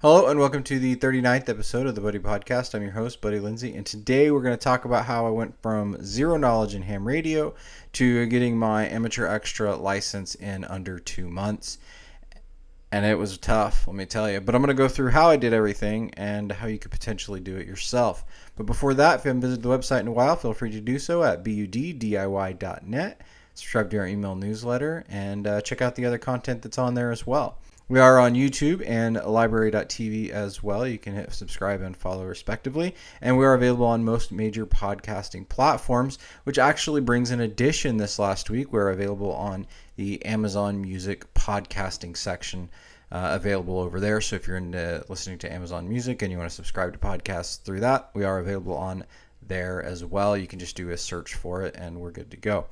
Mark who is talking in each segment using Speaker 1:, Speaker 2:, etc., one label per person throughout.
Speaker 1: Hello and welcome to the 39th episode of the Buddy Podcast. I'm your host, Buddy Lindsay, and today we're going to talk about how I went from zero knowledge in ham radio to getting my amateur extra license in under 2 months. And it was tough, let me tell you. But I'm going to go through how I did everything and how you could potentially do it yourself. But before that, if you haven't visited the website in a while, feel free to do so at buddiy.net. Subscribe to our email newsletter and check out the other content that's on there as well. We are on YouTube and library.tv as well. You can hit subscribe and follow respectively. And we are available on most major podcasting platforms, which actually brings an addition this last week. We're available on the Amazon Music podcasting section, available over there. So if you're into listening to Amazon Music and you want to subscribe to podcasts through that, we are available on there as well. You can just do a search for it and we're good to go.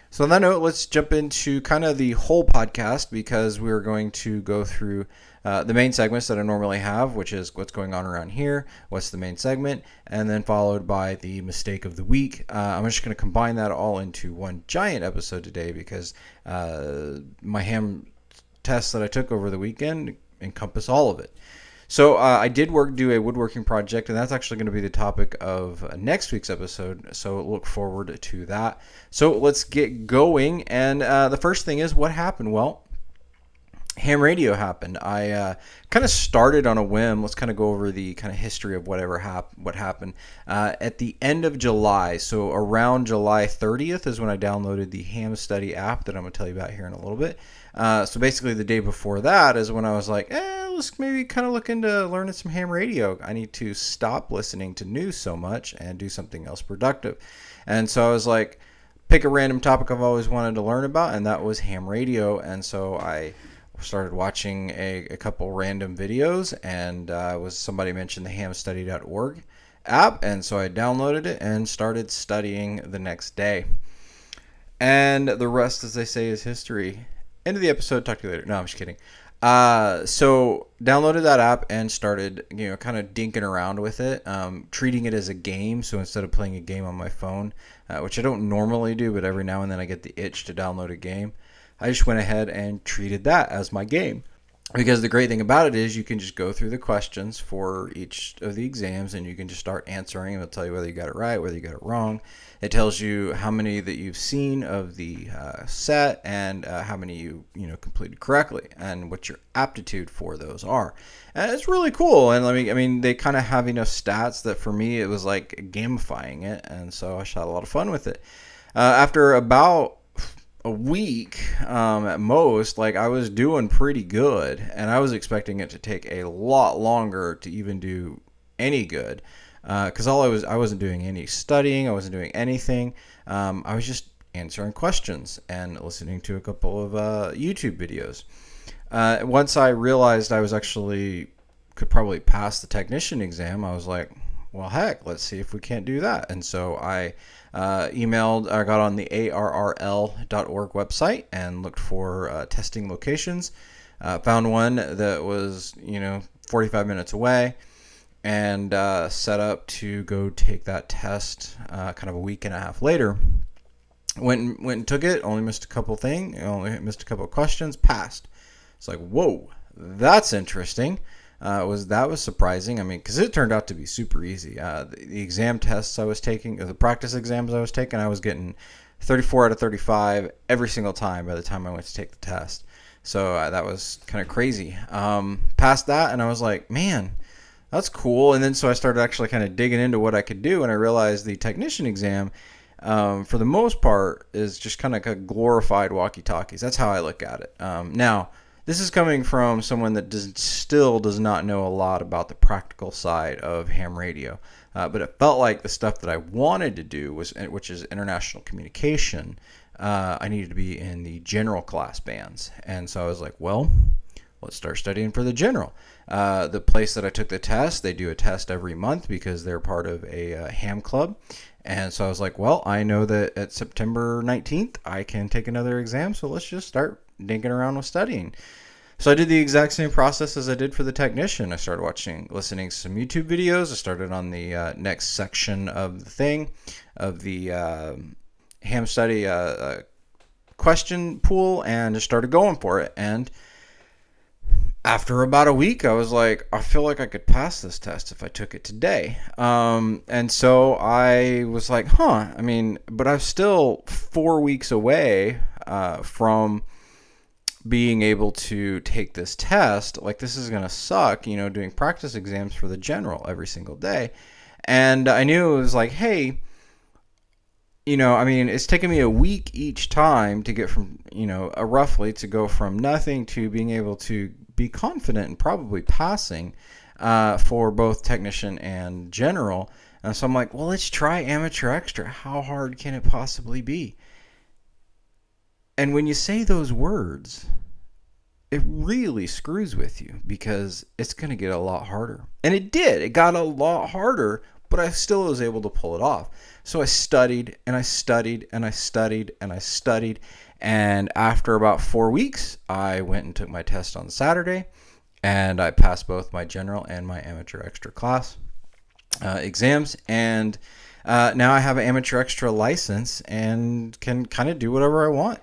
Speaker 1: So on that note, let's jump into kind of the whole podcast because we're going to go through the main segments that I normally have, which is what's going on around here, what's the main segment, and then followed by the mistake of the week. I'm just going to combine that all into one giant episode today because my ham tests that I took over the weekend encompass all of it. So I did do a woodworking project, and that's actually going to be the topic of next week's episode, so look forward to that. So let's get going, and the first thing is what happened? Well, ham radio happened. I kind of started on a whim. Let's kind of go over the kind of history of what happened. At the end of July, so around July 30th is when I downloaded the Ham Study app that I'm going to tell you about here in a little bit. So basically the day before that is when I was like, let's maybe kind of look into learning some ham radio. I need to stop listening to news so much and do something else productive. And so I was like, pick a random topic I've always wanted to learn about, and that was ham radio. And so I started watching a couple random videos, and somebody mentioned the hamstudy.org app, and so I downloaded it and started studying the next day. And the rest, as they say, is history. End of the episode. Talk to you later. No, I'm just kidding. So downloaded that app and started, kind of dinking around with it, treating it as a game. So instead of playing a game on my phone, which I don't normally do, but every now and then I get the itch to download a game, I just went ahead and treated that as my game. Because the great thing about it is you can just go through the questions for each of the exams and you can just start answering. It'll tell you whether you got it right, whether you got it wrong. It tells you how many that you've seen of the set and how many you completed correctly and what your aptitude for those are. And it's really cool. And they kind of have enough stats that for me it was like gamifying it. And so I had a lot of fun with it. After about a week at most, I was doing pretty good, and I was expecting it to take a lot longer to even do any good, because I wasn't doing any studying, I wasn't doing anything. I was just answering questions and listening to a couple of YouTube videos. Once I realized I was could probably pass the technician exam, I was like, well, heck, let's see if we can't do that. And so I got on the arrl.org website and looked for testing locations. Found one that was, 45 minutes away, and set up to go take that test kind of a week and a half later. Went and took it, only missed a couple of questions, passed. It's like, whoa, that's interesting. That was surprising. Because it turned out to be super easy. The exam tests I was taking, or the practice exams I was taking, I was getting 34 out of 35 every single time by the time I went to take the test. So that was kind of crazy. Passed that, and I was like, man, that's cool. And then so I started actually kind of digging into what I could do, and I realized the technician exam, for the most part, is just kind of like a glorified walkie-talkies. That's how I look at it. Now, this is coming from someone that still does not know a lot about the practical side of ham radio. But it felt like the stuff that I wanted to do, which is international communication, I needed to be in the general class bands. And so I was like, well, let's start studying for the general. The place that I took the test, they do a test every month because they're part of a ham club. And so I was like, well, I know that at September 19th, I can take another exam. So let's just start dinking around with studying. So I did the exact same process as I did for the technician. I started listening to some YouTube videos. I started on the next section of the thing, of the ham study question pool, and just started going for it. And after about a week, I was like, I feel like I could pass this test if I took it today. And so I was like, I mean, but I'm still 4 weeks away from being able to take this test. Like, this is going to suck, doing practice exams for the general every single day. And I knew it was like, hey, I mean, it's taken me a week each time to get from, roughly to go from nothing to being able to be confident and probably passing for both technician and general. And so I'm like, well, let's try amateur extra. How hard can it possibly be? And when you say those words, it really screws with you because it's going to get a lot harder. And it did. It got a lot harder, but I still was able to pull it off. So I studied and I studied and I studied and I studied. And after about 4 weeks, I went and took my test on Saturday, and I passed both my general and my amateur extra class exams. And now I have an amateur extra license and can kind of do whatever I want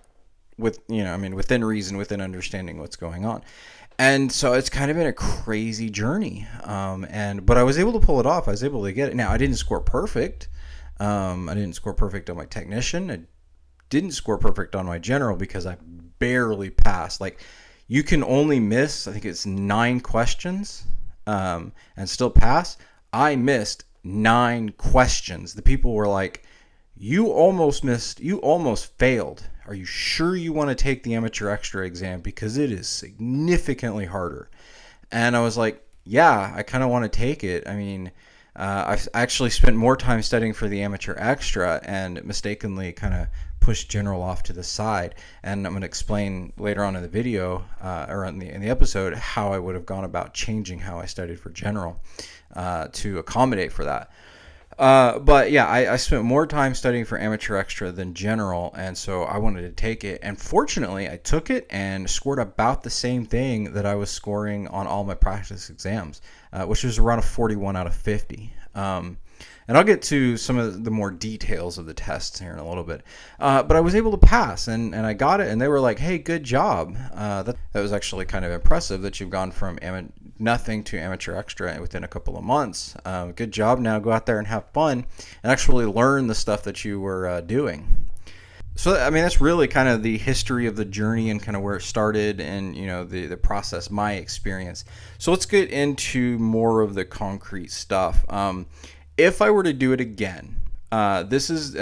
Speaker 1: within reason, within understanding what's going on. And so it's kind of been a crazy journey. But I was able to pull it off. I was able to get it. Now, I didn't score perfect. I didn't score perfect on my technician. I didn't score perfect on my general because I barely passed. Like, you can only miss, I think it's 9 questions and still pass. I missed 9 questions. The people were like, you almost failed. Are you sure you want to take the amateur extra exam? Because it is significantly harder. And I was like, yeah, I kind of want to take it. I mean, I've actually spent more time studying for the amateur extra and mistakenly kind of pushed general off to the side. And I'm going to explain later on in the video or in the episode how I would have gone about changing how I studied for general to accommodate for that. But yeah, I spent more time studying for amateur extra than general, and so I wanted to take it. And fortunately, I took it and scored about the same thing that I was scoring on all my practice exams, which was around a 41 out of 50. And I'll get to some of the more details of the tests here in a little bit. But I was able to pass, and I got it, and they were like, hey, good job. That was actually kind of impressive that you've gone from nothing to amateur extra within a couple of months. Good job. Now go out there and have fun and actually learn the stuff that you were doing. So, I mean, that's really kind of the history of the journey and kind of where it started and, the process, my experience. So let's get into more of the concrete stuff. If I were to do it again, this is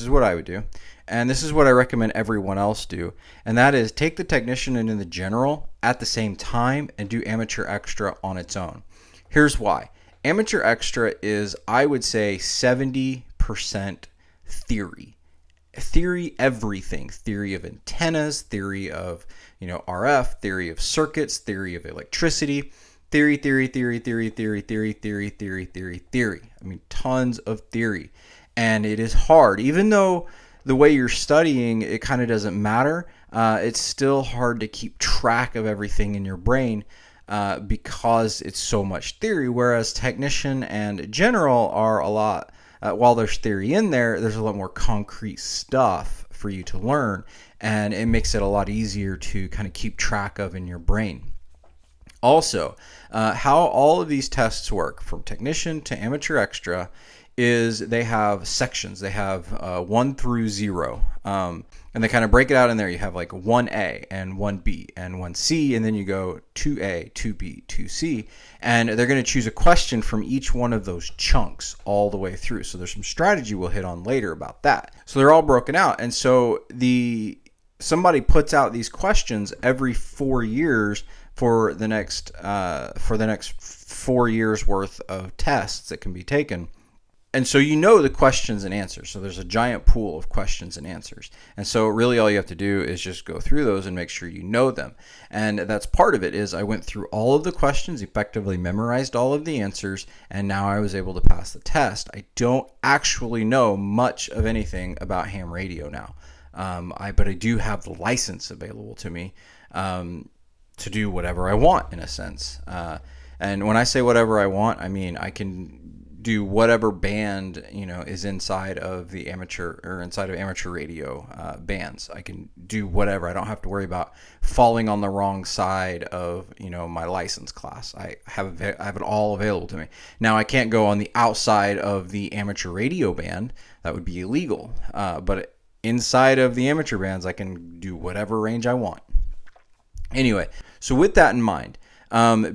Speaker 1: what I would do. And this is what I recommend everyone else do. And that is take the technician and the general at the same time and do amateur extra on its own. Here's why. Amateur extra is, I would say, 70% theory. Theory, everything. Theory of antennas, theory of, RF, theory of circuits, theory of electricity. Theory. I mean, tons of theory. And it is hard. Even though the way you're studying, it kind of doesn't matter, it's still hard to keep track of everything in your brain because it's so much theory. Whereas technician and general are a lot, while there's theory in there, there's a lot more concrete stuff for you to learn. And it makes it a lot easier to kind of keep track of in your brain. Also, how all of these tests work from technician to amateur extra is they have sections. They have 1 through 0. And they kind of break it out in there. You have like 1A and 1B and 1C, and then you go 2A, 2B, 2C. And they're going to choose a question from each one of those chunks all the way through. So there's some strategy we'll hit on later about that. So they're all broken out. And so somebody puts out these questions every 4 years for the next 4 years worth of tests that can be taken. And so the questions and answers. So there's a giant pool of questions and answers. And so really all you have to do is just go through those and make sure you know them. And that's part of it is I went through all of the questions, effectively memorized all of the answers, and now I was able to pass the test. I don't actually know much of anything about ham radio now. But I do have the license available to me to do whatever I want in a sense. And when I say whatever I want, I mean I can do whatever band is inside of the amateur or inside of amateur radio bands. I can do whatever. I don't have to worry about falling on the wrong side of my license class. I have it all available to me. Now I can't go on the outside of the amateur radio band. That would be illegal. But inside of the amateur bands, I can do whatever range I want. Anyway, so with that in mind,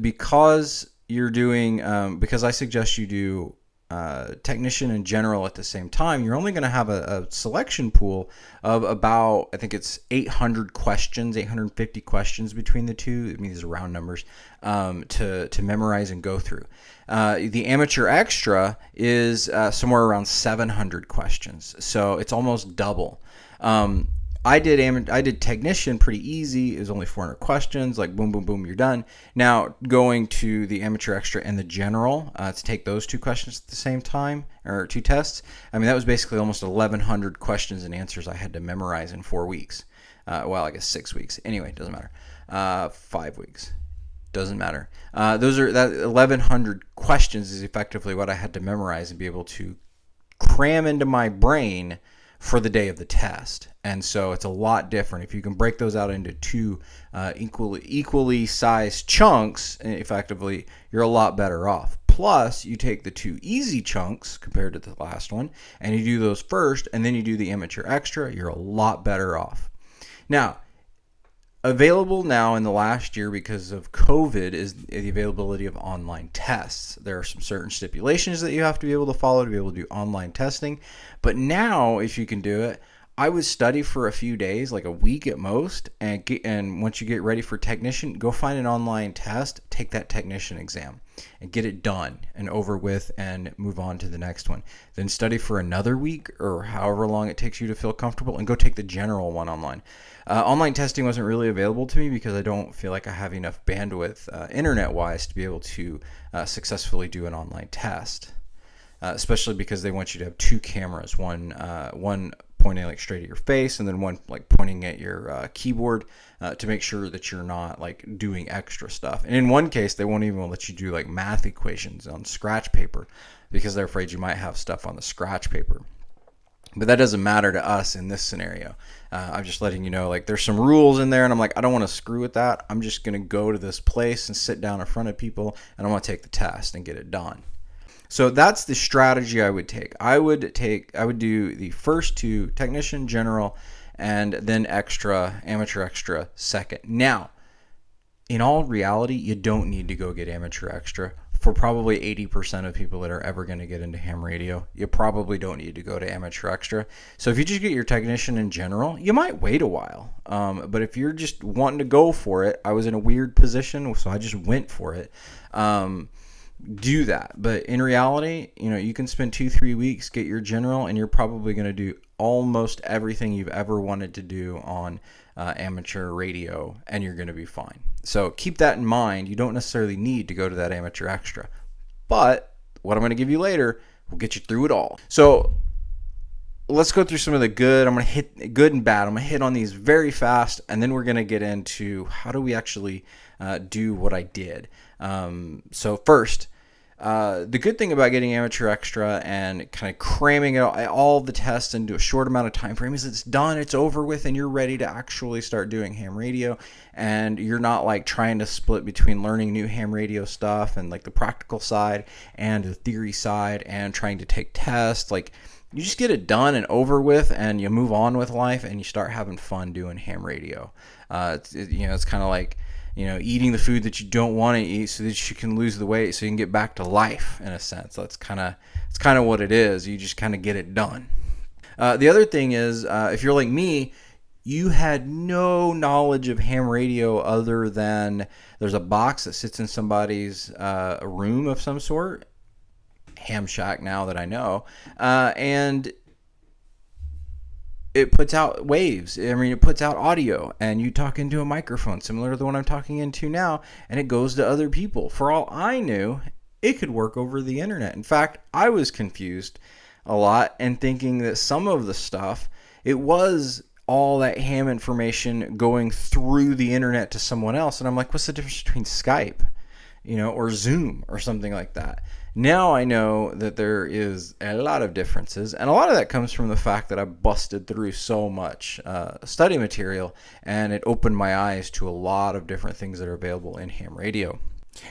Speaker 1: because I suggest you do technician and general at the same time, you're only going to have a selection pool of about, I think it's 800 questions, 850 questions between the two. I mean, these are round numbers, to memorize and go through. The amateur extra is somewhere around 700 questions, so it's almost double. I did technician pretty easy. It was only 400 questions, like boom, boom, boom, you're done. Now going to the amateur extra and the general to take those two questions at the same time, or two tests. I mean, that was basically almost 1,100 questions and answers I had to memorize in 4 weeks. Well, I guess 6 weeks. Anyway, doesn't matter. 5 weeks. Doesn't matter. That 1,100 questions is effectively what I had to memorize and be able to cram into my brain for the day of the test. And so it's a lot different. If you can break those out into two equally sized chunks, effectively, you're a lot better off. Plus, you take the two easy chunks compared to the last one, and you do those first, and then you do the amateur extra, you're a lot better off. Now, available now in the last year because of COVID is the availability of online tests. There are some certain stipulations that you have to be able to follow to be able to do online testing. But now, if you can do it, I would study for a few days, like a week at most, and once you get ready for technician, go find an online test, take that technician exam, and get it done and over with and move on to the next one. Then study for another week or however long it takes you to feel comfortable and go take the general one online. Online testing wasn't really available to me because I don't feel like I have enough bandwidth internet-wise to be able to successfully do an online test, especially because they want you to have two cameras, one pointing like straight at your face and then one like pointing at your keyboard to make sure that you're not like doing extra stuff. And in one case, they won't even let you do like math equations on scratch paper because they're afraid you might have stuff on the scratch paper. But that doesn't matter to us in this scenario. I'm just letting you know, like, there's some rules in there, and I'm like, I don't want to screw with that. I'm just going to go to this place and sit down in front of people, and I want to take the test and get it done. So that's the strategy I would take. I would do the first two, technician, general, and then amateur extra second. Now, in all reality, you don't need to go get amateur extra. For probably 80% of people that are ever going to get into ham radio, you probably don't need to go to amateur extra. So if you just get your technician in general, you might wait a while. But if you're just wanting to go for it, I was in a weird position, so I just went for it. Do that. But in reality, you can spend 2-3 weeks, get your general, and you're probably going to do almost everything you've ever wanted to do on amateur radio, and you're going to be fine. So keep that in mind. You don't necessarily need to go to that amateur extra. But what I'm going to give you later will get you through it all. So let's go through some of the good. I'm going to hit good and bad. I'm going to hit on these very fast, and then we're going to get into how do we actually do what I did. So first, the good thing about getting amateur extra and kind of cramming all the tests into a short amount of time frame is it's done, it's over with, and you're ready to actually start doing ham radio. And you're not like trying to split between learning new ham radio stuff and like the practical side and the theory side and trying to take tests. Like, you just get it done and over with, and you move on with life, and you start having fun doing ham radio. It's kind of like, eating the food that you don't want to eat so that you can lose the weight so you can get back to life, in a sense. It's kind of what it is. You just kind of get it done. The other thing is, if you're like me, you had no knowledge of ham radio other than there's a box that sits in somebody's room of some sort. Ham shack now that I know. And it puts out waves. It puts out audio, and you talk into a microphone similar to the one I'm talking into now, and it goes to other people. For all I knew, it could work over the internet. In fact, I was confused a lot and thinking that some of the stuff, it was all that ham information going through the internet to someone else. And I'm like, what's the difference between Skype? or Zoom or something like that. Now I know that there is a lot of differences, and a lot of that comes from the fact that I busted through so much study material, and it opened my eyes to a lot of different things that are available in ham radio.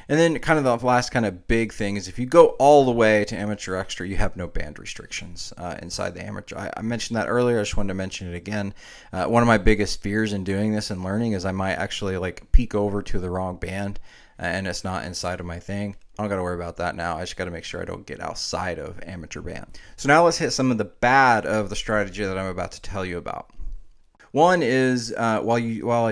Speaker 1: And then kind of the last kind of big thing is if you go all the way to amateur extra, you have no band restrictions inside the amateur. I mentioned that earlier. I just wanted to mention it again. One of my biggest fears in doing this and learning is I might actually like peek over to the wrong band and it's not inside of my thing. I don't got to worry about that now. I just got to make sure I don't get outside of amateur band. So now let's hit some of the bad of the strategy that I'm about to tell you about. One is while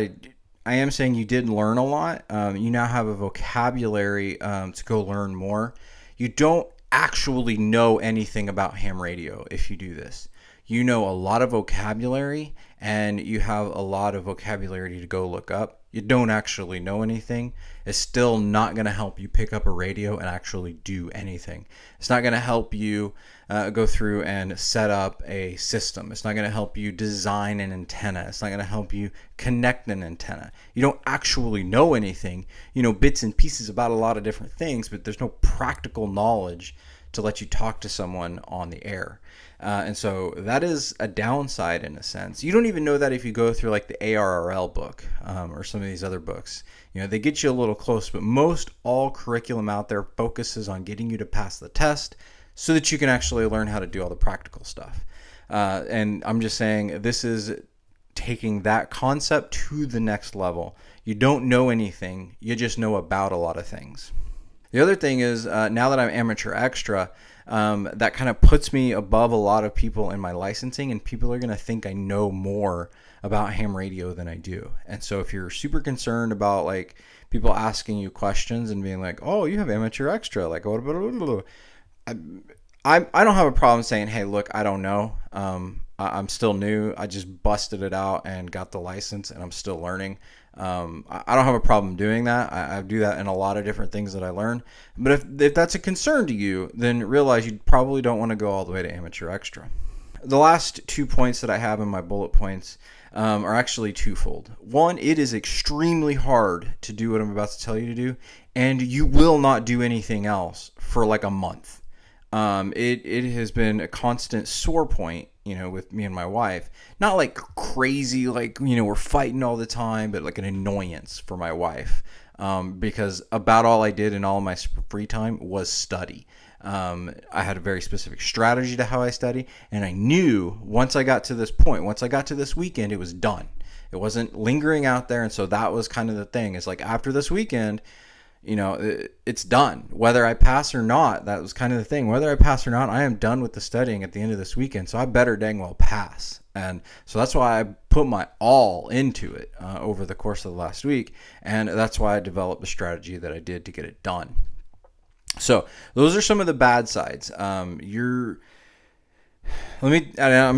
Speaker 1: I am saying you did learn a lot. You now have a vocabulary to go learn more. You don't actually know anything about ham radio if you do this. You know a lot of vocabulary and you have a lot of vocabulary to go look up. You don't actually know anything. It's still not going to help you pick up a radio and actually do anything. It's not going to help you go through and set up a system. It's not going to help you design an antenna. It's not going to help you connect an antenna. You don't actually know anything. You know bits and pieces about a lot of different things, but there's no practical knowledge to let you talk to someone on the air. And so that is a downside in a sense. You don't even know that if you go through like the ARRL book or some of these other books. They get you a little close, but most all curriculum out there focuses on getting you to pass the test so that you can actually learn how to do all the practical stuff. And I'm just saying this is taking that concept to the next level. You don't know anything. You just know about a lot of things. The other thing is now that I'm amateur extra, that kind of puts me above a lot of people in my licensing, and people are going to think I know more about ham radio than I do. And so if you're super concerned about like people asking you questions and being like, oh, you have amateur extra, like what about I don't have a problem saying, hey, look, I don't know. I'm still new. I just busted it out and got the license, and I'm still learning. I don't have a problem doing that. I do that in a lot of different things that I learn. But if that's a concern to you, then realize you probably don't want to go all the way to amateur extra. The last 2 points that I have in my bullet points are actually twofold. One, it is extremely hard to do what I'm about to tell you to do, and you will not do anything else for like a month. It has been a constant sore point, with me and my wife. Not like crazy, like, we're fighting all the time, but like an annoyance for my wife. Because about all I did in all of my free time was study. I had a very specific strategy to how I study, and I knew once I got to this point, once I got to this weekend, it was done. It wasn't lingering out there, and so that was kind of the thing. It's like after this weekend, it's done. Whether I pass or not, that was kind of the thing. Whether I pass or not, I am done with the studying at the end of this weekend, so I better dang well pass. And so that's why I put my all into it over the course of the last week, and that's why I developed the strategy that I did to get it done. So those are some of the bad sides. I'm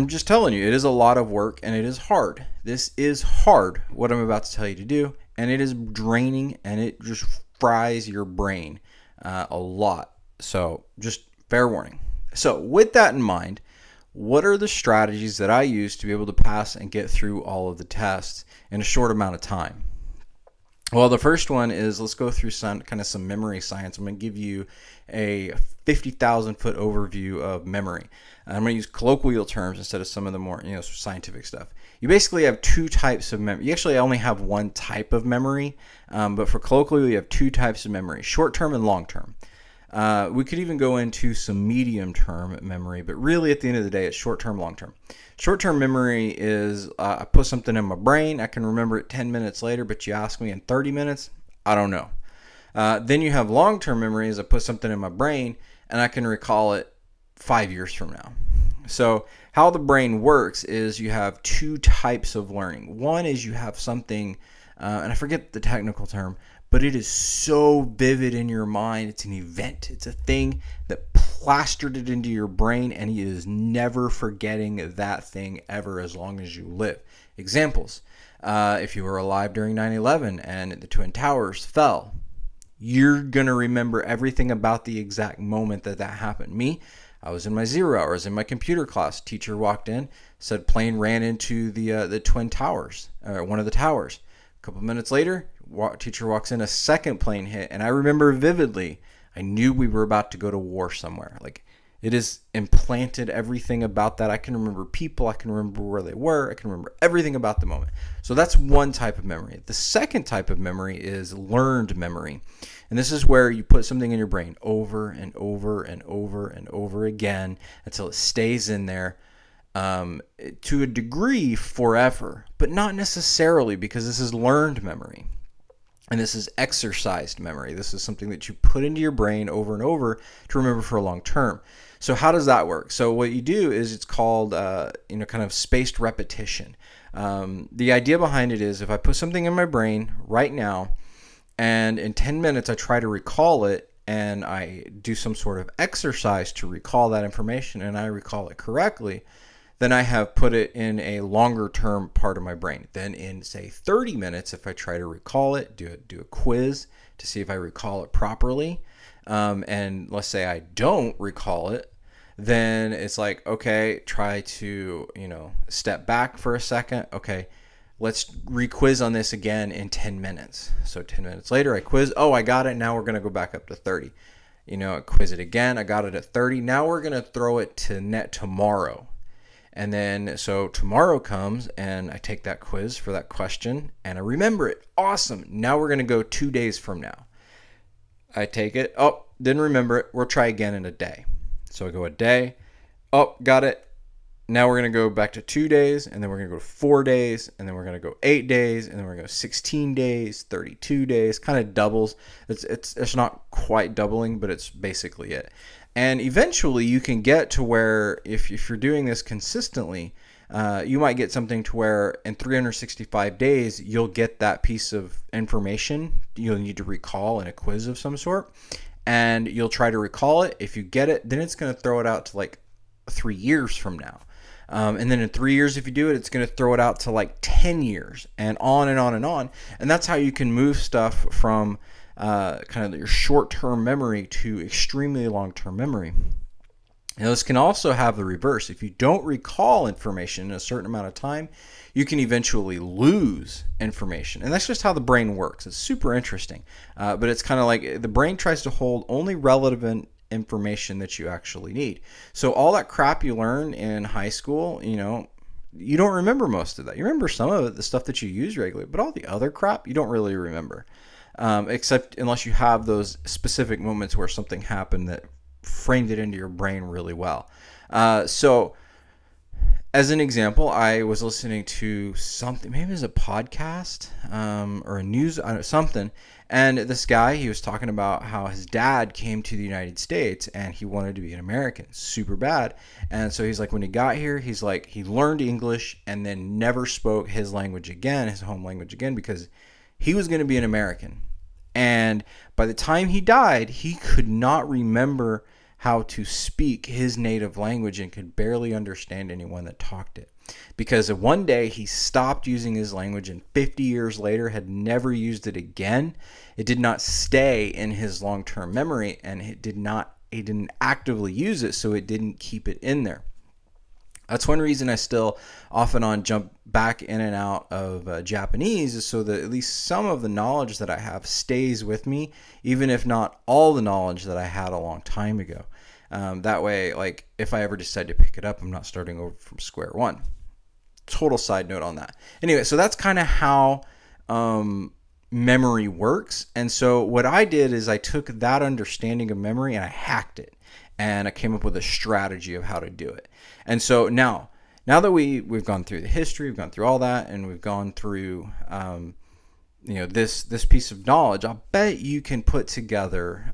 Speaker 1: just telling you, it is a lot of work and it is hard. This is hard, what I'm about to tell you to do, and it is draining, and it just fries your brain a lot. So just fair warning. So with that in mind, what are the strategies that I use to be able to pass and get through all of the tests in a short amount of time? Well, the first one is, let's go through some memory science. I'm going to give you a 50,000 foot overview of memory. I'm going to use colloquial terms instead of some of the more scientific stuff. You basically have two types of memory. You actually only have one type of memory, but for colloquial, you have two types of memory: short-term and long-term. We could even go into some medium-term memory, but really at the end of the day, it's short-term, long-term. Short-term memory is I put something in my brain, I can remember it 10 minutes later, but you ask me in 30 minutes, I don't know. Then you have long-term memory is I put something in my brain and I can recall it 5 years from now. So how the brain works is you have two types of learning. One is you have something, and I forget the technical term, but it is so vivid in your mind. It's an event. It's a thing that plastered it into your brain, and he is never forgetting that thing ever as long as you live. Examples: if you were alive during 9/11 and the Twin Towers fell, you're going to remember everything about the exact moment that happened. Me, I was in my 0 hours in my computer class. Teacher walked in, said plane ran into the Twin Towers, or one of the towers. A couple minutes later, Teacher walks in, a second plane hit, and I remember vividly, I knew we were about to go to war somewhere. Like, it is implanted everything about that. I can remember people. I can remember where they were. I can remember everything about the moment. So that's one type of memory. The second type of memory is learned memory. And this is where you put something in your brain over and over and over and over again until it stays in there, to a degree forever, but not necessarily, because this is learned memory. And this is exercised memory. This is something that you put into your brain over and over to remember for a long term. So how does that work? So what you do is it's called, kind of spaced repetition. The idea behind it is if I put something in my brain right now, and in 10 minutes I try to recall it, and I do some sort of exercise to recall that information, and I recall it correctly, then I have put it in a longer term part of my brain. Then in, say, 30 minutes, if I try to recall it, do a quiz to see if I recall it properly, and let's say I don't recall it, then it's like, okay, try to, step back for a second. Okay, let's re-quiz on this again in 10 minutes. So 10 minutes later, I quiz. Oh, I got it. Now we're going to go back up to 30. I quiz it again. I got it at 30. Now we're going to throw it to net tomorrow. And then, so tomorrow comes and I take that quiz for that question and I remember it. Awesome. Now we're going to go 2 days from now. I take it. Oh, didn't remember it. We'll try again in a day. So I go a day. Oh, got it. Now we're going to go back to 2 days, and then we're going to go to 4 days, and then we're going to go 8 days, and then we're going to go 16 days, 32 days, kind of doubles. It's not quite doubling, but it's basically it. And eventually you can get to where if you're doing this consistently, you might get something to where in 365 days, you'll get that piece of information you'll need to recall in a quiz of some sort, and you'll try to recall it. If you get it, then it's going to throw it out to like 3 years from now. And then in 3 years, if you do it, it's going to throw it out to like 10 years and on and on and on. And that's how you can move stuff from kind of your short-term memory to extremely long-term memory. Now, this can also have the reverse. If you don't recall information in a certain amount of time, you can eventually lose information. And that's just how the brain works. It's super interesting. But it's kind of like the brain tries to hold only relevant information that you actually need. So all that crap you learn in high school, you don't remember most of that. You remember some of it, the stuff that you use regularly, but all the other crap you don't really remember, except unless you have those specific moments where something happened that framed it into your brain really well. So as an example, I was listening to something, maybe it was a podcast or a news, something. And this guy, he was talking about how his dad came to the United States and he wanted to be an American super bad. And so he's like, when he got here, he's like, he learned English and then never spoke his language again, his home language again, because he was going to be an American. And by the time he died, he could not remember how to speak his native language and could barely understand anyone that talked it. Because one day he stopped using his language and 50 years later had never used it again. It did not stay in his long-term memory, and he didn't actively use it, so it didn't keep it in there. That's one reason I still off and on jump back in and out of Japanese, is so that at least some of the knowledge that I have stays with me, even if not all the knowledge that I had a long time ago. That way, like, if I ever decide to pick it up, I'm not starting over from square one. Total side note on that. Anyway, so that's kind of how memory works. And so what I did is I took that understanding of memory and I hacked it. And I came up with a strategy of how to do it. And so now that we've gone through the history, we've gone through all that, and we've gone through this piece of knowledge, I'll bet you can put together,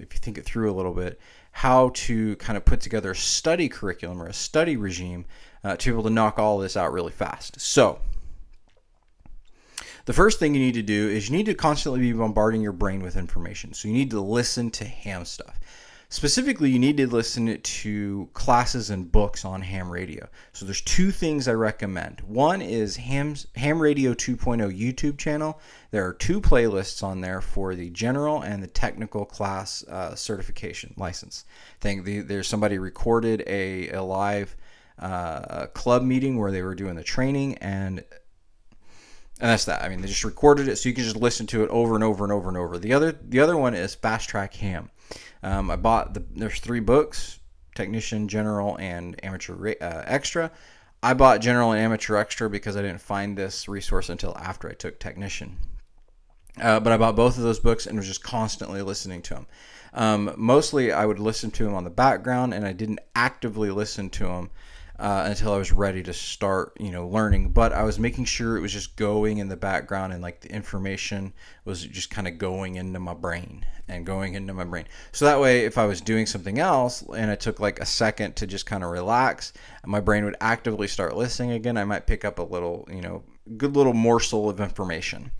Speaker 1: if you think it through a little bit, how to kind of put together a study curriculum or a study regime to be able to knock all this out really fast. So the first thing you need to do is you need to constantly be bombarding your brain with information. So you need to listen to ham stuff. Specifically, you need to listen to classes and books on ham radio. So there's two things I recommend. One is Ham Radio 2.0 YouTube channel. There are 2 playlists on there for the general and the technical class certification license thing. There's somebody recorded a live club meeting where they were doing the training, and And that's that. I mean, they just recorded it so you can just listen to it over and over and over and over. The other one is Fast Track Ham. I bought there's 3 books: Technician, General, and Amateur Extra. I bought General and Amateur Extra because I didn't find this resource until after I took Technician. But I bought both of those books and was just constantly listening to them. Mostly I would listen to them on the background, and I didn't actively listen to them until I was ready to start, learning. But I was making sure it was just going in the background, and like the information was just kind of going into my brain. So that way, if I was doing something else and it took like a second to just kind of relax, my brain would actively start listening again. I might pick up a little, good little morsel of information.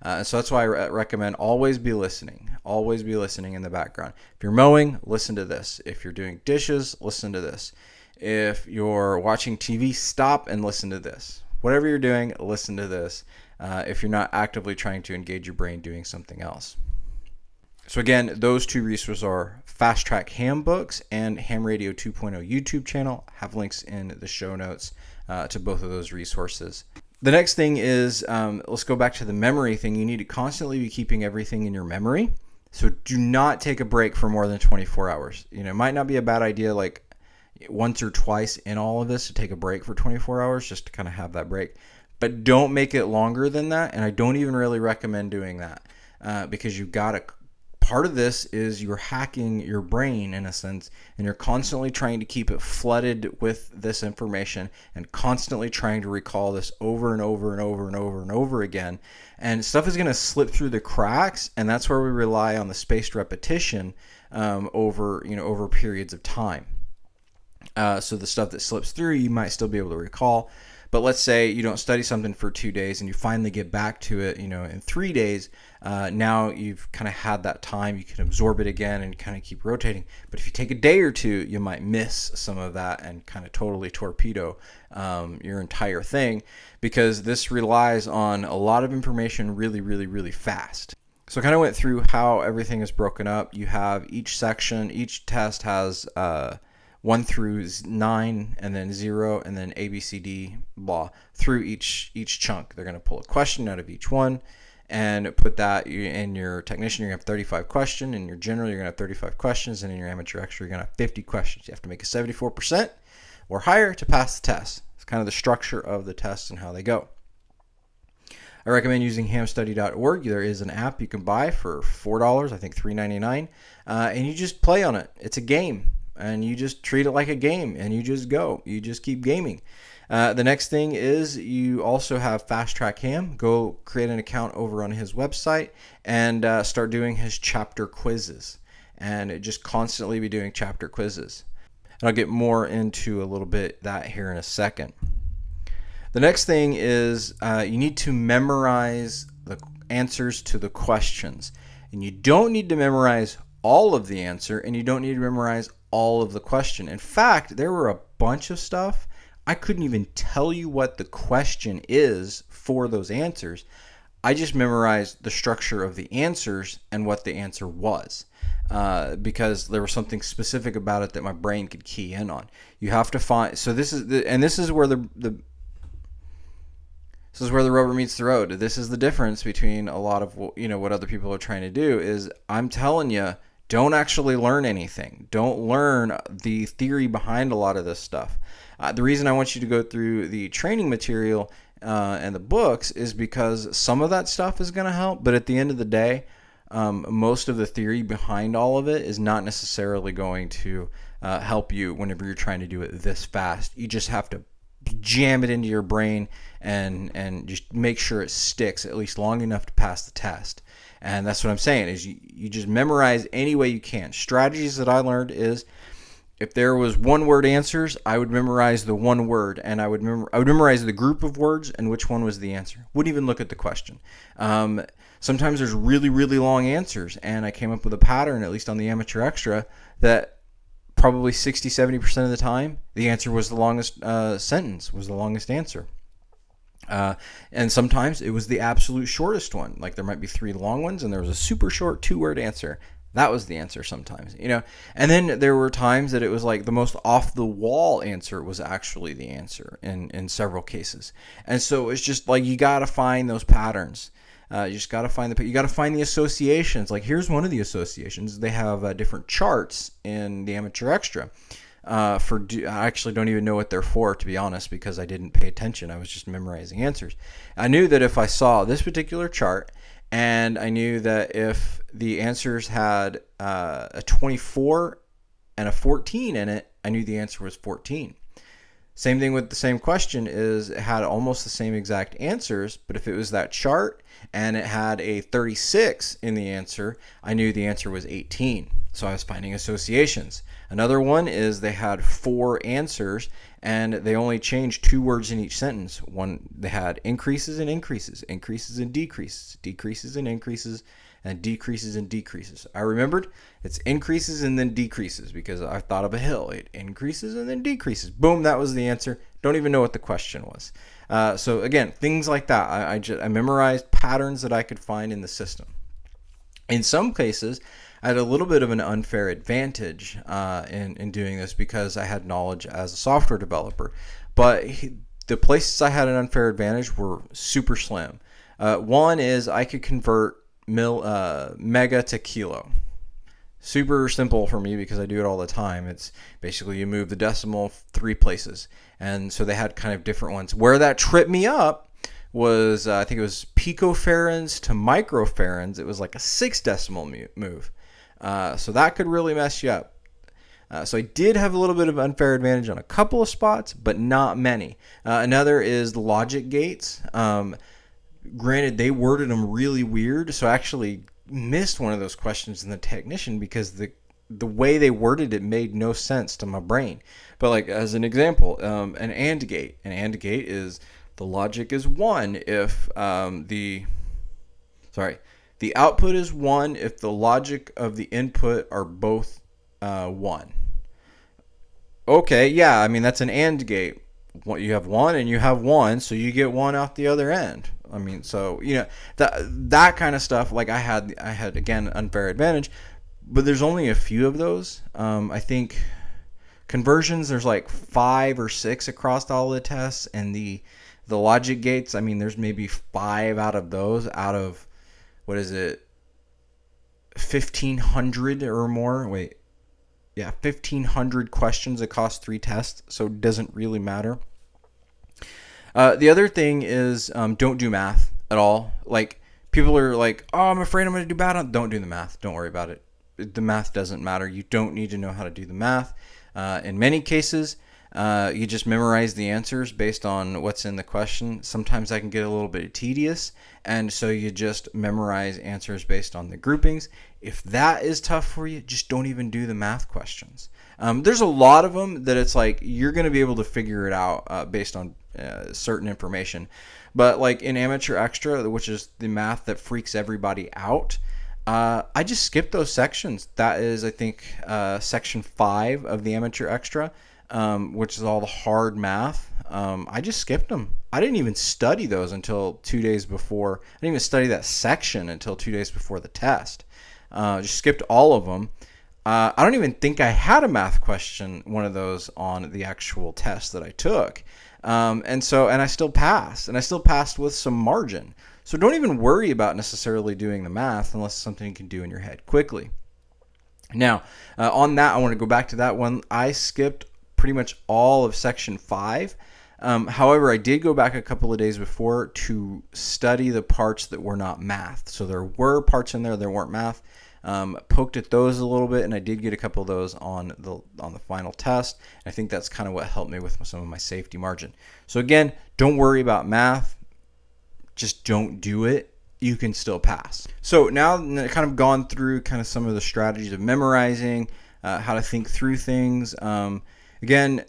Speaker 1: So that's why I recommend always be listening in the background. If you're mowing, listen to this. If you're doing dishes, listen to this. If you're watching TV, stop and listen to this. Whatever you're doing, listen to this. If you're not actively trying to engage your brain doing something else. So again, those 2 resources are Fast Track Ham books and Ham Radio 2.0 YouTube channel. Have links in the show notes to both of those resources. The next thing is, let's go back to the memory thing. You need to constantly be keeping everything in your memory. So do not take a break for more than 24 hours. It might not be a bad idea like once or twice in all of this to take a break for 24 hours just to kind of have that break. But don't make it longer than that. And I don't even really recommend doing that because you've got to... Part of this is you're hacking your brain in a sense, and you're constantly trying to keep it flooded with this information and constantly trying to recall this over and over and over and over and over again. And stuff is going to slip through the cracks, and that's where we rely on the spaced repetition over periods of time. So the stuff that slips through, you might still be able to recall. But let's say you don't study something for 2 days and you finally get back to it, in 3 days. Now you've kind of had that time. You can absorb it again and kind of keep rotating. But if you take a day or 2, you might miss some of that and kind of totally torpedo your entire thing, because this relies on a lot of information really, really, really fast. So I kind of went through how everything is broken up. You have each section, each test has 1 through 9, and then 0, and then A, B, C, D, blah, through each chunk. They're going to pull a question out of each one and put that in your Technician. You're going to have 35 questions. In your General, you're going to have 35 questions. And in your Amateur Extra, you're going to have 50 questions. You have to make a 74% or higher to pass the test. It's kind of the structure of the tests and how they go. I recommend using hamstudy.org. There is an app you can buy for $4, I think $3.99, and you just play on it. It's a game. And you just treat it like a game, and you just go. You just keep gaming. The next thing is you also have Fast Track Ham. Go create an account over on his website and start doing his chapter quizzes. And just constantly be doing chapter quizzes. And I'll get more into a little bit that here in a second. The next thing is you need to memorize the answers to the questions. And you don't need to memorize all of the answer, and you don't need to memorize all of the question. In fact, there were a bunch of stuff I couldn't even tell you what the question is for those answers. I just memorized the structure of the answers and what the answer was, because there was something specific about it that my brain could key in on. You have to find. So this is where the rubber meets the road. This is the difference between a lot of what other people are trying to do. Is I'm telling you, don't actually learn anything. Don't learn the theory behind a lot of this stuff. The reason I want you to go through the training material and the books is because some of that stuff is going to help, but at the end of the day, most of the theory behind all of it is not necessarily going to help you whenever you're trying to do it this fast. You just have to jam it into your brain and just make sure it sticks at least long enough to pass the test. And that's what I'm saying is you just memorize any way you can. Strategies that I learned is if there was one word answers, I would memorize the one word, and I would memorize the group of words and which one was the answer. Wouldn't even look at the question. Sometimes there's really, really long answers, and I came up with a pattern, at least on the Amateur Extra, that probably 60-70% of the time, the answer was the longest sentence, was the longest answer. And sometimes it was the absolute shortest one. Like there might be 3 long ones and there was a super short 2-word answer. That was the answer sometimes, you know. And then there were times that it was like the most off the wall answer was actually the answer in several cases. And so it's just like you got to find those patterns. You just got to find the associations. Like here's one of the associations. They have different charts in the Amateur Extra. I actually don't even know what they're for, to be honest, because I didn't pay attention. I was just memorizing answers. I knew that if I saw this particular chart, and I knew that if the answers had a 24 and a 14 in it, I knew the answer was 14. Same thing with the same question is it had almost the same exact answers, but if it was that chart and it had a 36 in the answer, I knew the answer was 18. So I was finding associations. Another one is they had 4 answers and they only changed 2 words in each sentence. One, they had increases and increases, increases and decreases, decreases and increases, and decreases and decreases. I remembered it's increases and then decreases because I thought of a hill. It increases and then decreases. Boom, that was the answer. Don't even know what the question was. So again, things like that. I memorized patterns that I could find in the system. In some cases, I had a little bit of an unfair advantage in doing this because I had knowledge as a software developer. But the places I had an unfair advantage were super slim. One is I could convert mega to kilo. Super simple for me because I do it all the time. It's basically you move the decimal 3 places. And so they had kind of different ones. Where that tripped me up was, I think it was picofarads to microfarads. It was like a 6 decimal move. So that could really mess you up. So I did have a little bit of unfair advantage on a couple of spots, but not many. Another is the logic gates. Granted, they worded them really weird, so I actually missed one of those questions in the technician because the way they worded it made no sense to my brain. But like as an example, an AND gate. An AND gate is the logic is 1 if the output is 1 if the logic of the input are both 1. Okay, yeah, I mean that's an AND gate. You have 1 and you have 1, so you get 1 out the other end. I mean, so you know that kind of stuff. Like I had again unfair advantage, but there's only a few of those. I think conversions there's like 5 or 6 across all the tests, and the logic gates. I mean, there's maybe 5 out of those out of what is it, 1,500 or more. 1,500 questions that cost 3 tests, so it doesn't really matter. The other thing is don't do math at all. Like people are like, oh, I'm afraid I'm going to do bad on. Don't do the math. Don't worry about it. The math doesn't matter. You don't need to know how to do the math. In many cases, you just memorize the answers based on what's in the question. Sometimes that can get a little bit tedious, and so you just memorize answers based on the groupings. If that is tough for you, just don't even do the math questions. There's a lot of them that it's like you're going to be able to figure it out based on certain information. But like in Amateur Extra, which is the math that freaks everybody out, I just skipped those sections. That is, I think, section 5 of the Amateur Extra, which is all the hard math. I just skipped them. I didn't even study those until 2 days before. I didn't even study that section until 2 days before the test. Just skipped all of them. I don't even think I had a math question, one of those, on the actual test that I took. And I still passed. And I still passed with some margin. So don't even worry about necessarily doing the math unless it's something you can do in your head quickly. Now, on that, I want to go back to that one. I skipped pretty much all of section 5. However, I did go back a couple of days before to study the parts that were not math. So there were parts in there that weren't math. Poked at those a little bit, and I did get a couple of those on the final test. And I think that's kind of what helped me with some of my safety margin. So again, don't worry about math. Just don't do it. You can still pass. So now I've kind of gone through kind of some of the strategies of memorizing, how to think through things. Again,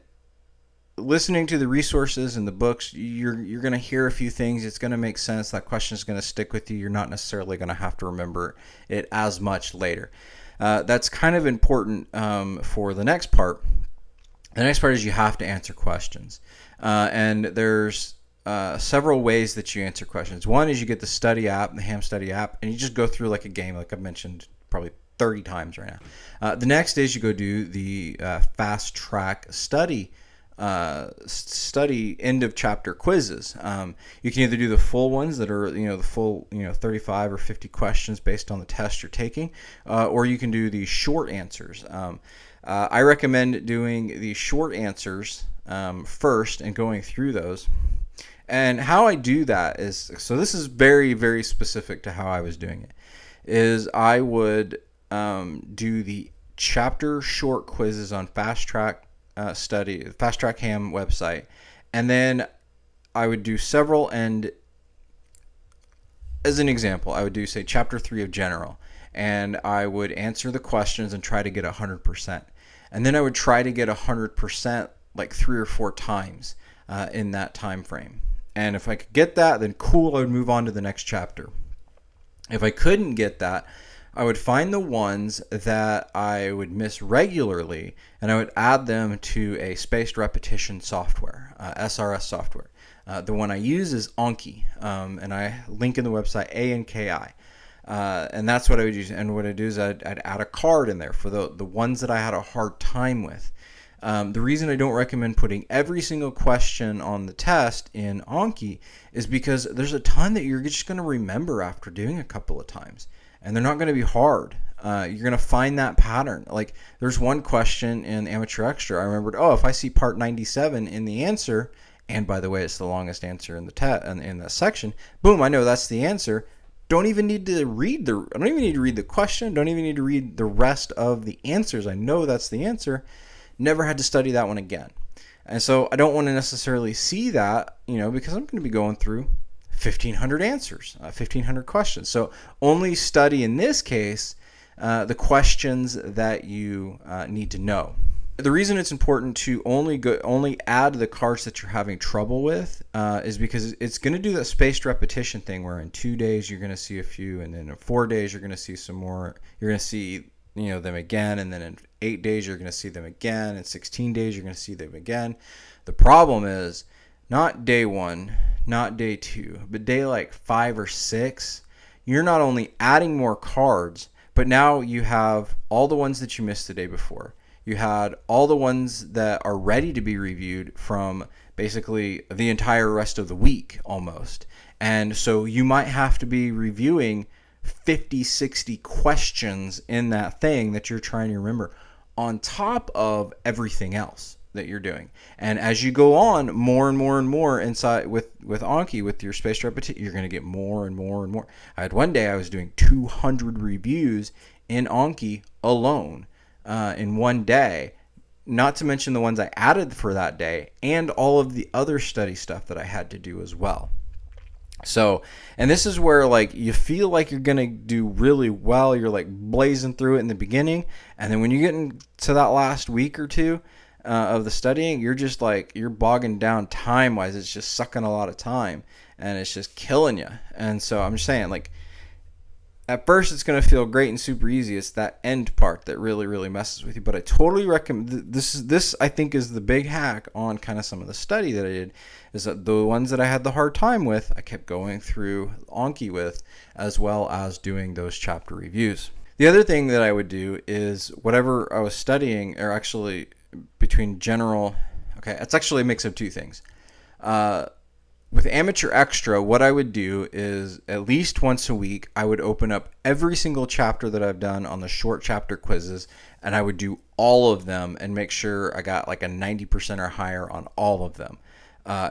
Speaker 1: listening to the resources and the books, you're going to hear a few things. It's going to make sense. That question is going to stick with you. You're not necessarily going to have to remember it as much later. That's kind of important for the next part. The next part is you have to answer questions. And there's several ways that you answer questions. One is you get the study app, the Ham Study app, and you just go through like a game, like I've mentioned probably 30 times right now. The next is you go do the fast track study end of chapter quizzes. You can either do the full ones that are the full 35 or 50 questions based on the test you're taking, or you can do the short answers. I recommend doing the short answers first and going through those. And how I do that is, so this is very, very specific to how I was doing it, is I would do the chapter short quizzes on Fast Track Fast Track Ham website, and then I would do several, and as an example, I would do, say, chapter 3 of general, and I would answer the questions and try to get 100%. And then I would try to get 100% like 3 or 4 times in that time frame. And if I could get that, then cool, I would move on to the next chapter. If I couldn't get that, I would find the ones that I would miss regularly, and I would add them to a spaced repetition software, SRS software. The one I use is Anki, and I link in the website Anki. And that's what I would use. And what I do is I'd add a card in there for the ones that I had a hard time with. The reason I don't recommend putting every single question on the test in Anki is because there's a ton that you're just going to remember after doing a couple of times, and they're not going to be hard. You're going to find that pattern. Like, there's one question in Amateur Extra. I remembered, if I see part 97 in the answer, and by the way, it's the longest answer in the in that section, boom, I know that's the answer. Don't even need to read the question. Don't even need to read the rest of the answers. I know that's the answer. Never had to study that one again. And so I don't want to necessarily see that, because I'm going to be going through 1,500 answers, 1,500 questions. So only study, in this case, the questions that you need to know. The reason it's important to only add the cards that you're having trouble with is because it's going to do that spaced repetition thing where in 2 days you're going to see a few, and then in 4 days you're going to see some more. You're going to see them again, and then in 8 days you're going to see them again, in 16 days you're going to see them again. The problem is not day 1, not day 2, but day like 5 or 6. You're not only adding more cards, but now you have all the ones that you missed the day before. You had all the ones that are ready to be reviewed from basically the entire rest of the week almost. And so you might have to be reviewing 50, 60 questions in that thing that you're trying to remember on top of everything else that you're doing. And as you go on more and more and more inside with Anki, with your spaced repetition, you're going to get more and more and more. I had one day I was doing 200 reviews in Anki alone in one day, not to mention the ones I added for that day and all of the other study stuff that I had to do as well. So, and this is where you feel like you're going to do really well. You're blazing through it in the beginning. And then when you get into that last week or two of the studying, you're just you're bogging down time-wise. It's just sucking a lot of time and it's just killing you. And so I'm just saying, at first it's going to feel great and super easy. It's that end part that really, really messes with you. But I totally recommend this. I think is the big hack on kind of some of the study that I did, is that the ones that I had the hard time with, I kept going through Anki with, as well as doing those chapter reviews. The other thing that I would do is whatever I was studying, or actually between general, it's actually a mix of two things. With Amateur Extra, what I would do is at least once a week, I would open up every single chapter that I've done on the short chapter quizzes, and I would do all of them and make sure I got a 90% or higher on all of them.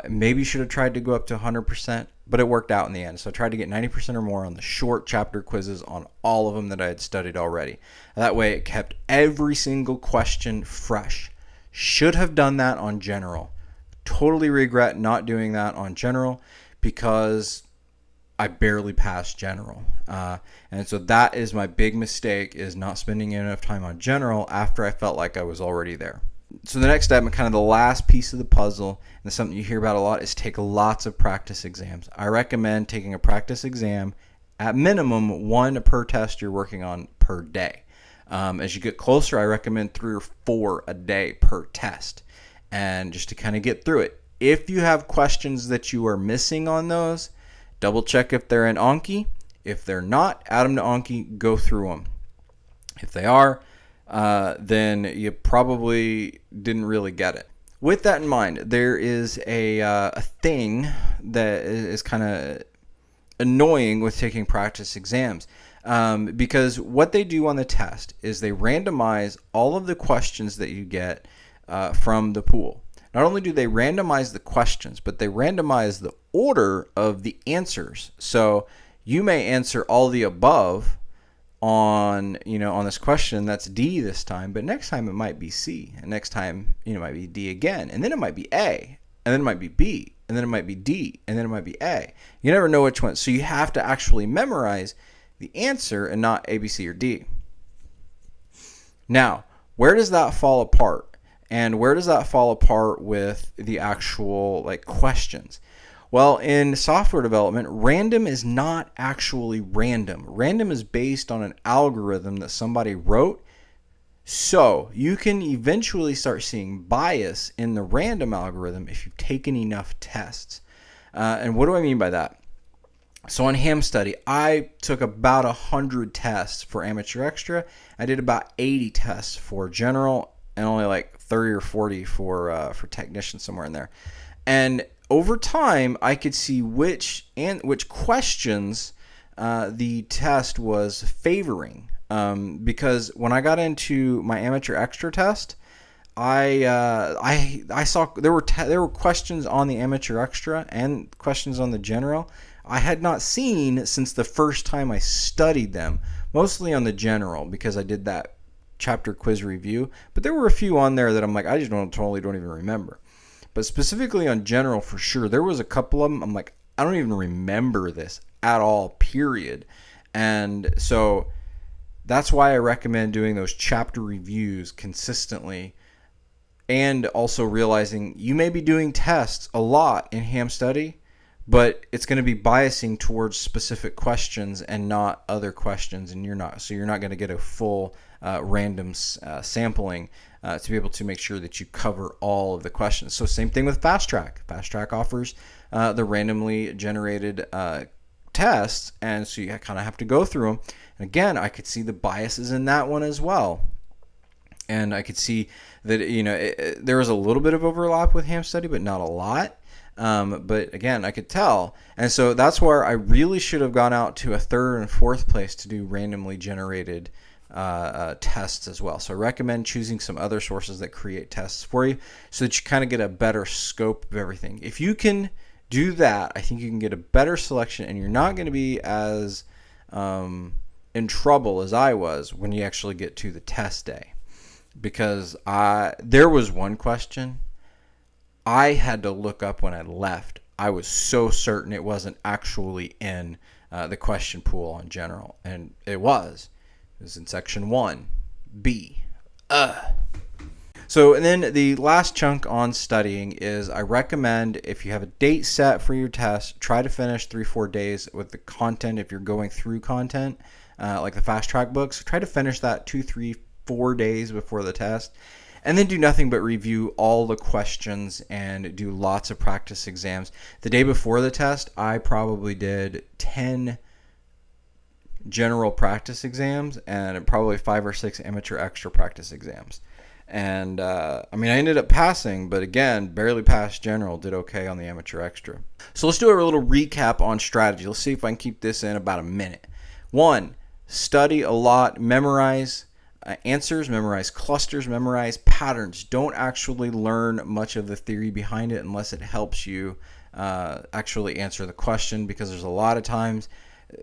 Speaker 1: Maybe should have tried to go up to 100%, but it worked out in the end. So I tried to get 90% or more on the short chapter quizzes on all of them that I had studied already. That way it kept every single question fresh. Should have done that on general. Totally regret not doing that on general because I barely passed general. And so that is my big mistake, is not spending enough time on general after I felt like I was already there. So the next step, and kind of the last piece of the puzzle, and something you hear about a lot, is take lots of practice exams. I recommend taking a practice exam, at minimum 1 per test you're working on per day. As you get closer, I recommend 3 or 4 a day per test. And just to kind of get through it. If you have questions that you are missing on those, double check if they're in Anki. If they're not, add them to Anki, go through them. If they are, then you probably didn't really get it. With that in mind, there is a thing that is kind of annoying with taking practice exams, because what they do on the test is they randomize all of the questions that you get from the pool. Not only do they randomize the questions, but they randomize the order of the answers. So you may answer all the above on this question, that's D this time, but next time it might be C, and next time it might be D again, and then it might be A, and then it might be B, and then it might be D, and then it might be A. You never know which one, so you have to actually memorize the answer and not A, B, C, or D. Now, where does that fall apart? And where does that fall apart with the actual questions? Well, in software development, random is not actually random. Random is based on an algorithm that somebody wrote. So you can eventually start seeing bias in the random algorithm if you've taken enough tests. And what do I mean by that? So on Ham Study, I took about 100 tests for Amateur Extra. I did about 80 tests for General, and only like 30 or 40 for Technician, somewhere in there. And over time, I could see which questions the test was favoring. Because when I got into my Amateur Extra test, I saw there were questions on the Amateur Extra and questions on the General I had not seen since the first time I studied them. Mostly on the General, because I did that chapter quiz review. But there were a few on there that I'm like, I just totally don't even remember. But specifically on General, for sure, there was a couple of them. I'm like, I don't even remember this at all, period. And so that's why I recommend doing those chapter reviews consistently, and also realizing you may be doing tests a lot in Ham Study, but it's going to be biasing towards specific questions and not other questions, and you're not going to get a full random sampling to be able to make sure that you cover all of the questions. So same thing with Fast Track. Fast Track offers the randomly generated tests, and so you kind of have to go through them. And again, I could see the biases in that one as well. And I could see that there was a little bit of overlap with Ham Study, but not a lot. But again, I could tell. And so that's where I really should have gone out to a third and fourth place to do randomly generated tests as well. So I recommend choosing some other sources that create tests for you so that you kind of get a better scope of everything. If you can do that, I think you can get a better selection, and you're not going to be as in trouble as I was when you actually get to the test day. Because there was one question I had to look up when I left. I was so certain it wasn't actually in the question pool on General, and it was. It was in section 1B. So, and then the last chunk on studying is, I recommend, if you have a date set for your test, try to finish 3-4 days with the content. If you're going through content like the Fast Track books, try to finish that 2-3-4 days before the test, and then do nothing but review all the questions and do lots of practice exams. The day before the test, I probably did 10 general practice exams and probably 5 or 6 amateur extra practice exams. And I ended up passing, but again, barely passed general, did okay on the amateur extra. So let's do a little recap on strategy. Let's see if I can keep this in about a minute. 1, study a lot, memorize answers, memorize clusters, memorize patterns. Don't actually learn much of the theory behind it unless it helps you actually answer the question, because there's a lot of times,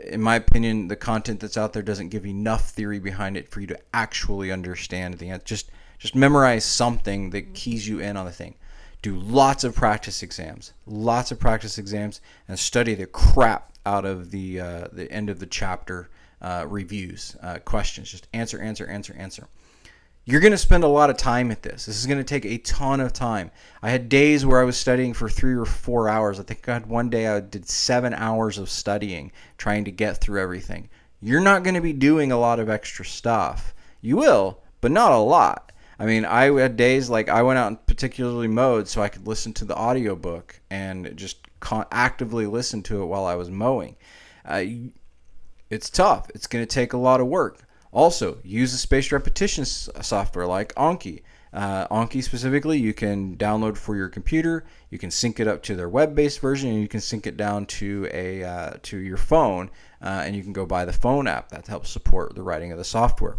Speaker 1: in my opinion, the content that's out there doesn't give enough theory behind it for you to actually understand the answer. Just memorize something that keys you in on the thing. Do lots of practice exams, and study the crap out of the end of the chapter reviews, questions. Just answer. You're going to spend a lot of time at this. This is going to take a ton of time. I had days where I was studying for 3 or 4 hours. I think I had one day I did 7 hours of studying, trying to get through everything. You're not going to be doing a lot of extra stuff. You will, but not a lot. I had days like I went out in particularly mode so I could listen to the audiobook and just actively listen to it while I was mowing. It's tough. It's going to take a lot of work. Also, use a spaced repetition software like Anki. Anki specifically, you can download for your computer. You can sync it up to their web-based version, and you can sync it down to to your phone, and you can go buy the phone app that helps support the writing of the software.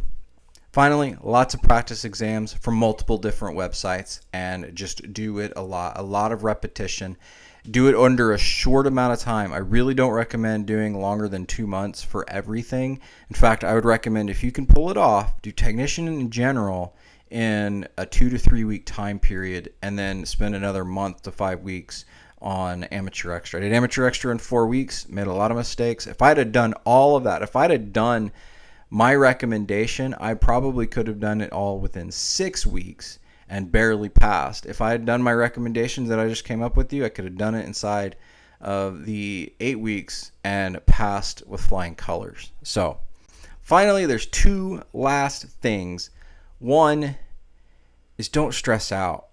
Speaker 1: Finally, lots of practice exams from multiple different websites, and just do it a lot of repetition. Do it under a short amount of time. I really don't recommend doing longer than 2 months for everything. In fact, I would recommend, if you can pull it off, do technician in general in a 2 to 3 week time period, and then spend another month to 5 weeks on amateur extra. I did amateur extra in 4 weeks, made a lot of mistakes. If I'd have done all of that, if I'd have done my recommendation, I probably could have done it all within 6 weeks and barely passed. If I had done my recommendations that I just came up with you, I could have done it inside of the 8 weeks and passed with flying colors. So finally, there's 2 last things. One is, don't stress out.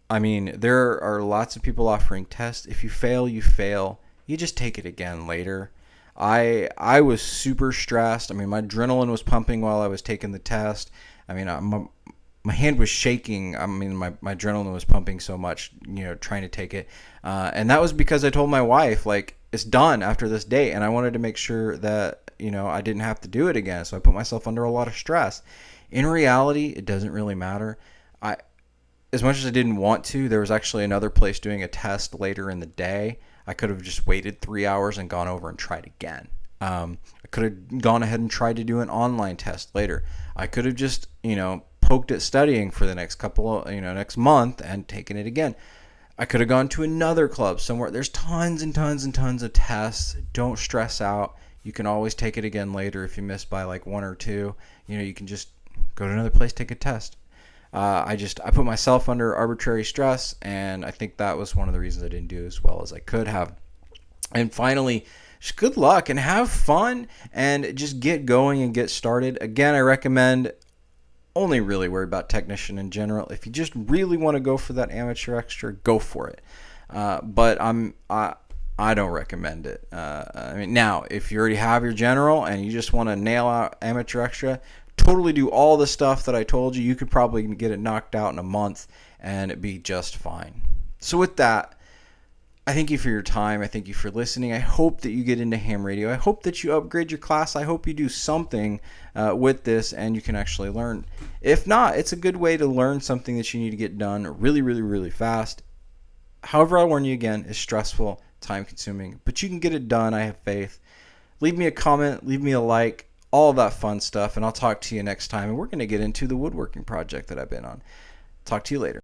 Speaker 1: I mean, there are lots of people offering tests. If you fail, you fail. You just take it again later. I was super stressed. I mean, my adrenaline was pumping while I was taking the test. I mean, my hand was shaking. I mean, my adrenaline was pumping so much, trying to take it. And that was because I told my wife, like, it's done after this date. And I wanted to make sure that, I didn't have to do it again. So I put myself under a lot of stress. In reality, it doesn't really matter. As much as I didn't want to, there was actually another place doing a test later in the day. I could have just waited 3 hours and gone over and tried again. I could have gone ahead and tried to do an online test later. I could have just, poked at studying for the next next month and taken it again. I could have gone to another club somewhere. There's tons and tons and tons of tests. Don't stress out. You can always take it again later if you miss by like 1 or 2. You can just go to another place, take a test. I put myself under arbitrary stress, and I think that was one of the reasons I didn't do as well as I could have. And finally, just good luck and have fun, and just get going and get started. Again, I recommend only really worry about technician in general. If you just really want to go for that amateur extra, go for it. But I don't recommend it. I mean, now, if you already have your general and you just want to nail out amateur extra, totally do all the stuff that I told you. You could probably get it knocked out in a month and it'd be just fine. So with that, I thank you for your time. I thank you for listening. I hope that you get into ham radio. I hope that you upgrade your class. I hope you do something with this and you can actually learn. If not, it's a good way to learn something that you need to get done really, really, really fast. However, I'll warn you again, it's stressful, time consuming, but you can get it done. I have faith. Leave me a comment, leave me a like, all of that fun stuff, and I'll talk to you next time. And we're going to get into the woodworking project that I've been on. Talk to you later.